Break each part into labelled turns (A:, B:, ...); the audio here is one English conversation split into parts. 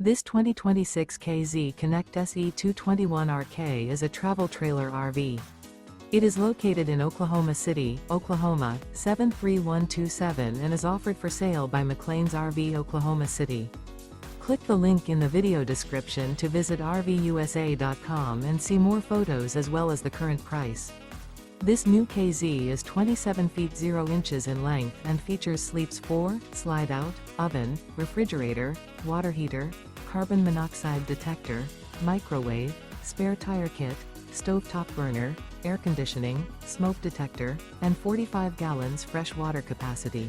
A: This 2026 KZ Connect SE221RK is a travel trailer RV. It is located in Oklahoma City, Oklahoma, 73127 and is offered for sale by McClain's RV Oklahoma City. Click the link in the video description to visit RVUSA.com and see more photos as well as the current price. This new KZ is 27 feet 0 inches in length and features sleeps 4, slide-out, oven, refrigerator, water heater, carbon monoxide detector, microwave, spare tire kit, stovetop burner, air conditioning, smoke detector, and 45 gallons fresh water capacity.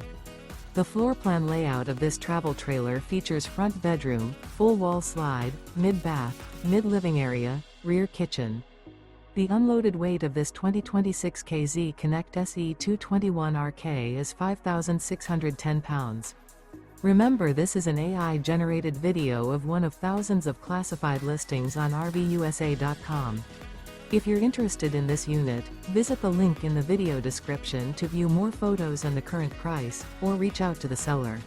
A: The floor plan layout of this travel trailer features front bedroom, full wall slide, mid-bath, mid-living area, rear kitchen. The unloaded weight of this 2026 KZ Connect SE221RK is 5,610 pounds. Remember, this is an AI-generated video of one of thousands of classified listings on RVUSA.com. If you're interested in this unit, visit the link in the video description to view more photos and the current price, or reach out to the seller.